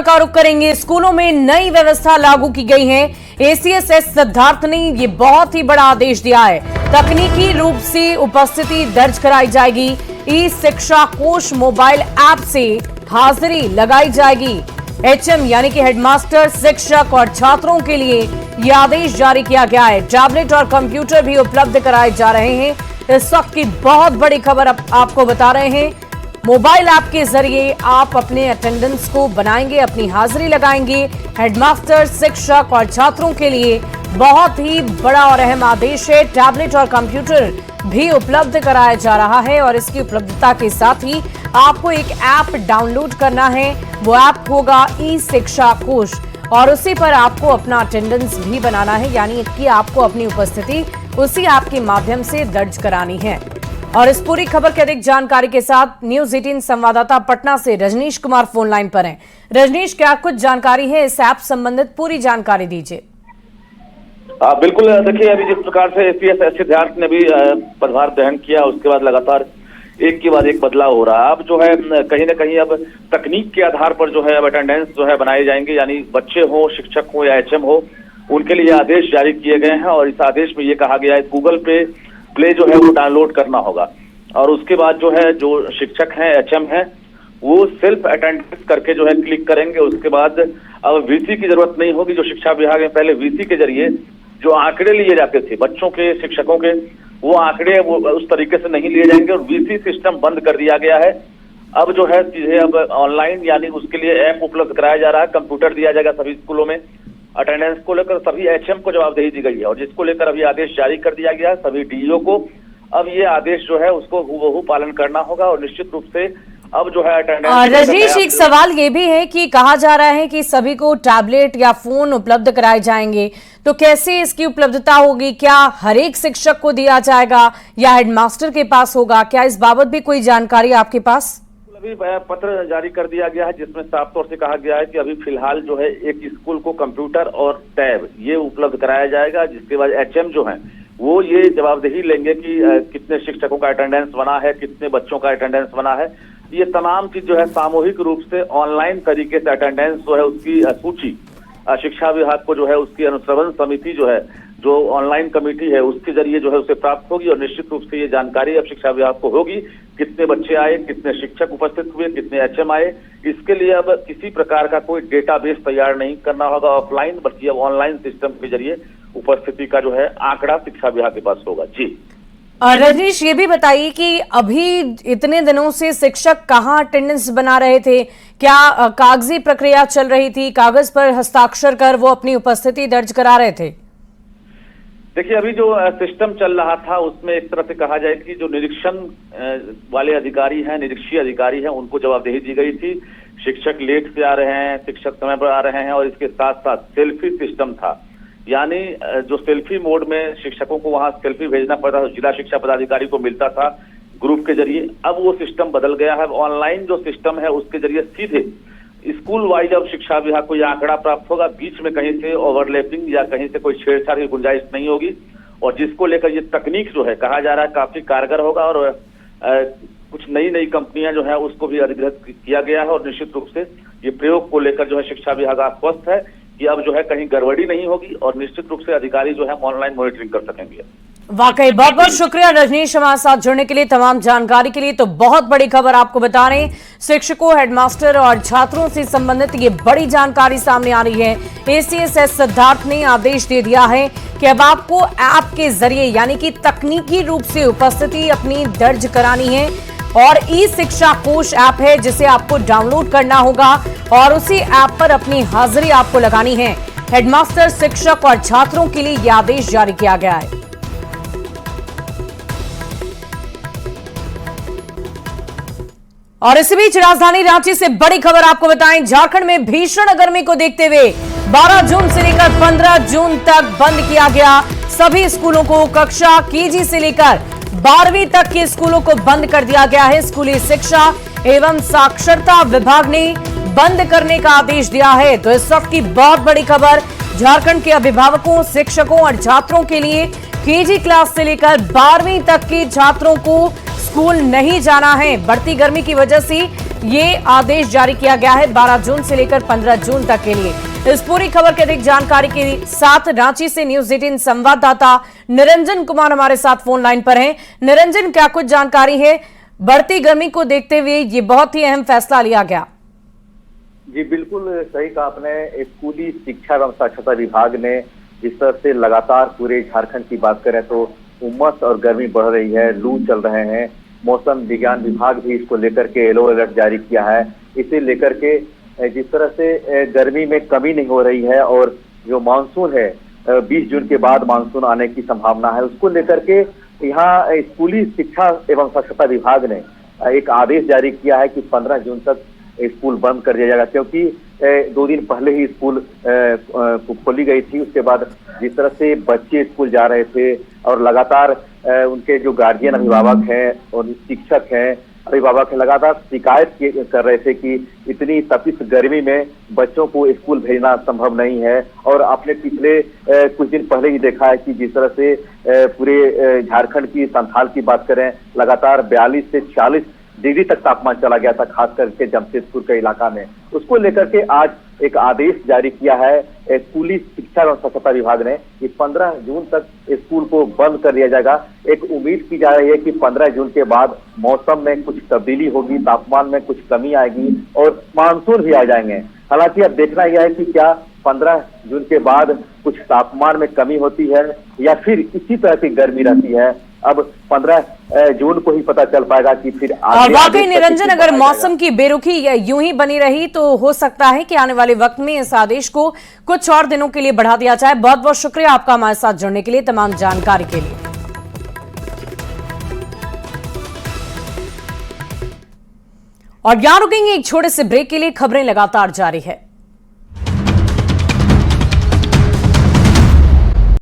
का रुख करेंगे। स्कूलों में नई व्यवस्था लागू की गई है। एसीएस सिद्धार्थ ने ये बहुत ही बड़ा आदेश दिया है। तकनीकी रूप से उपस्थिति दर्ज कराई जाएगी। ई शिक्षा कोष मोबाइल ऐप से हाजिरी लगाई जाएगी। एचएम यानी कि हेडमास्टर, शिक्षक और छात्रों के लिए यह आदेश जारी किया गया है। टैबलेट और कंप्यूटर भी उपलब्ध कराए जा रहे हैं। इस वक्त की बहुत बड़ी खबर आपको बता रहे हैं। मोबाइल ऐप के जरिए आप अपने अटेंडेंस को बनाएंगे, अपनी हाजिरी लगाएंगे। हेडमास्टर, शिक्षक और छात्रों के लिए बहुत ही बड़ा और अहम आदेश है। टैबलेट और कंप्यूटर भी उपलब्ध कराया जा रहा है और इसकी उपलब्धता के साथ ही आपको एक ऐप डाउनलोड करना है। वो ऐप होगा ई शिक्षा कोष और उसी पर आपको अपना अटेंडेंस भी बनाना है, यानी कि आपको अपनी उपस्थिति उसी ऐप के माध्यम से दर्ज करानी है। और इस पूरी खबर की अधिक जानकारी के साथ न्यूज 18 संवाददाता पटना से रजनीश कुमार फोन लाइन पर हैं। रजनीश, क्या कुछ जानकारी है इस ऐप संबंधित, पूरी जानकारी दीजिए। बिल्कुल, देखिए अभी जिस प्रकार से एसीएस सिद्धार्थ ने भी पदभार ग्रहण किया, उसके बाद लगातार एक के बाद एक बदलाव हो रहा है। अब जो है कहीं ना कहीं अब तकनीक के आधार पर जो है अब अटेंडेंस जो है बनाए जाएंगे, यानी बच्चे हो, शिक्षक हो या एचएम हो, उनके लिए आदेश जारी किए गए हैं। और इस आदेश में ये कहा गया है गूगल पे प्ले जो है वो डाउनलोड करना होगा और उसके बाद जो है जो शिक्षक हैं, एचएम हैं, वो सेल्फ अटेंडेंस करके जो है क्लिक करेंगे। उसके बाद अब वीसी की जरूरत नहीं होगी। जो शिक्षा विभाग में पहले वीसी के जरिए जो आंकड़े लिए जाते थे बच्चों के, शिक्षकों के, वो आंकड़े वो उस तरीके से नहीं लिए जाएंगे और वीसी सिस्टम बंद कर दिया गया है। अब जो है चीजें अब ऑनलाइन, यानी उसके लिए ऐप उपलब्ध कराया जा रहा है। कंप्यूटर दिया जाएगा सभी स्कूलों में। अटेंडेंस को लेकर सभी एचएम को जवाबदेही दी गई है और जिसको लेकर अभी आदेश जारी कर दिया गया है सभी डीईओ को। अब ये आदेश जो है उसको हूबहू पालन करना होगा और निश्चित रूप से अब जो है अटेंडेंस। रजनीश, एक सवाल ये भी है कि कहा जा रहा है कि सभी को टैबलेट या फोन उपलब्ध कराए जाएंगे, तो कैसे इसकी उपलब्धता होगी? क्या हर एक शिक्षक को दिया जाएगा या हेडमास्टर के पास होगा? क्या इस बाबत भी कोई जानकारी आपके पास? अभी पत्र जारी कर दिया गया है जिसमें साफ तौर से कहा गया है कि अभी फिलहाल जो है एक स्कूल को कंप्यूटर और टैब ये उपलब्ध कराया जाएगा। जिसके बाद एचएम जो है वो ये जवाबदेही लेंगे कि कितने शिक्षकों का अटेंडेंस बना है, कितने बच्चों का अटेंडेंस बना है। ये तमाम चीज जो है सामूहिक रूप से ऑनलाइन तरीके से अटेंडेंस जो है उसकी सूची शिक्षा विभाग को जो है उसकी अनुश्रवण समिति जो है, जो ऑनलाइन कमेटी है, उसके जरिए जो है उसे प्राप्त होगी और निश्चित रूप से ये जानकारी अब शिक्षा विभाग को होगी कितने बच्चे आए, कितने शिक्षक उपस्थित हुए, कितने एचएम आए। इसके लिए अब किसी प्रकार का कोई डेटाबेस तैयार नहीं करना होगा ऑफलाइन, बल्कि अब ऑनलाइन सिस्टम के जरिए उपस्थिति का जो है आंकड़ा शिक्षा विभाग के पास होगा। जी रजनीश, ये भी बताइए कि अभी इतने दिनों से शिक्षक कहाँ अटेंडेंस बना रहे थे? क्या कागजी प्रक्रिया चल रही थी, कागज पर हस्ताक्षर कर वो अपनी उपस्थिति दर्ज करा रहे थे? देखिए अभी जो सिस्टम चल रहा था उसमें एक तरह से कहा जाए कि जो निरीक्षण वाले अधिकारी हैं, निरीक्षीय अधिकारी हैं, उनको जवाबदेही दी गई थी। शिक्षक लेट से आ रहे हैं, शिक्षक समय पर आ रहे हैं और इसके साथ साथ सेल्फी सिस्टम था, यानी जो सेल्फी मोड में शिक्षकों को वहां सेल्फी भेजना पड़ता था, जिला शिक्षा पदाधिकारी को मिलता था ग्रुप के जरिए। अब वो सिस्टम बदल गया है। ऑनलाइन जो सिस्टम है उसके जरिए सीधे स्कूल वाइज अब शिक्षा विभाग को यह आंकड़ा प्राप्त होगा। बीच में कहीं से ओवरलैपिंग या कहीं से कोई छेड़छाड़ की गुंजाइश नहीं होगी और जिसको लेकर ये तकनीक जो है कहा जा रहा है काफी कारगर होगा और कुछ नई नई कंपनियां जो है उसको भी अधिग्रहित किया गया है और निश्चित रूप से ये प्रयोग को लेकर जो है शिक्षा विभाग आश्वस्त है कि अब जो है कहीं गड़बड़ी नहीं होगी और निश्चित रूप से अधिकारी जो है ऑनलाइन मॉनिटरिंग कर सकेंगे। वाकई बहुत बहुत शुक्रिया रजनीश हमारे साथ जुड़ने के लिए, तमाम जानकारी के लिए। तो बहुत बड़ी खबर आपको बता रहे हैं, शिक्षकों, हेडमास्टर और छात्रों से संबंधित ये बड़ी जानकारी सामने आ रही है। एसीएस सिद्धार्थ ने आदेश दे दिया है कि अब आपको ऐप के जरिए यानी कि तकनीकी रूप से उपस्थिति अपनी दर्ज करानी है और ई शिक्षा कोष ऐप है जिसे आपको डाउनलोड करना होगा और उसी ऐप पर अपनी हाजिरी आपको लगानी है। हेडमास्टर, शिक्षक और छात्रों के लिए यह आदेश जारी किया गया है। और इसी बीच राजधानी रांची से बड़ी खबर आपको बताएं, झारखंड में भीषण गर्मी को देखते हुए 12 जून से लेकर 15 जून तक बंद किया गया सभी स्कूलों को। कक्षा केजी से लेकर 12वीं तक के स्कूलों को बंद कर दिया गया है। स्कूली शिक्षा एवं साक्षरता विभाग ने बंद करने का आदेश दिया है। तो इस वक्त की बहुत बड़ी खबर, झारखंड के अभिभावकों, शिक्षकों और छात्रों के लिए केजी क्लास से लेकर 12वीं तक के छात्रों को स्कूल नहीं जाना है। बढ़ती गर्मी की वजह से ये आदेश जारी किया गया है 12 जून से लेकर 15 जून तक के लिए। इस पूरी खबर की अधिक जानकारी के साथ रांची से न्यूज 18 संवाददाता निरंजन कुमार हमारे साथ फोन लाइन पर हैं। निरंजन, क्या कुछ जानकारी है? बढ़ती गर्मी को देखते हुए ये बहुत ही अहम फैसला लिया गया। जी बिल्कुल सही कहा आपने। स्कूली शिक्षा एवं साक्षरता विभाग ने जिस तरह से लगातार पूरे झारखंड की बात करें तो उमस और गर्मी बढ़ रही है, लू चल रहे हैं। मौसम विज्ञान विभाग भी इसको लेकर के येलो अलर्ट जारी किया है। इसे लेकर के जिस तरह से गर्मी में कमी नहीं हो रही है और जो मानसून है 20 जून के बाद मानसून आने की संभावना है, उसको लेकर के यहाँ स्कूली शिक्षा एवं साक्षरता विभाग ने एक आदेश जारी किया है कि 15 जून तक स्कूल बंद कर दिया जाएगा, क्योंकि 2 दिन पहले ही स्कूल खोली गई थी। उसके बाद जिस तरह से बच्चे स्कूल जा रहे थे और लगातार उनके जो गार्जियन अभिभावक हैं और शिक्षक हैं, अभिभावक लगातार शिकायत कर रहे थे कि इतनी तपिश गर्मी में बच्चों को स्कूल भेजना संभव नहीं है। और आपने पिछले कुछ दिन पहले ही देखा है कि जिस तरह से पूरे झारखंड की संथाल की बात करें, लगातार 42 से 40 डिग्री तक तापमान चला गया था, खास करके जमशेदपुर के इलाका में। उसको लेकर के आज एक आदेश जारी किया है स्कूली शिक्षा एवं साक्षरता विभाग ने कि 15 जून तक स्कूल को बंद कर दिया जाएगा। एक उम्मीद की जा रही है कि 15 जून के बाद मौसम में कुछ तब्दीली होगी, तापमान में कुछ कमी आएगी और मानसून भी आ जाएंगे। हालांकि अब देखना यह है कि क्या 15 जून के बाद कुछ तापमान में कमी होती है या फिर इसी तरह की गर्मी रहती है। अब 15 जून को ही पता चल पाएगा कि फिर और वाकई निरंजन, अगर मौसम की बेरुखी यूं ही बनी रही तो हो सकता है कि आने वाले वक्त में इस आदेश को कुछ और दिनों के लिए बढ़ा दिया जाए। बहुत बहुत शुक्रिया आपका हमारे साथ जुड़ने के लिए, तमाम जानकारी के लिए। और यहां रुकेंगे एक छोटे से ब्रेक के लिए। खबरें लगातार जारी है।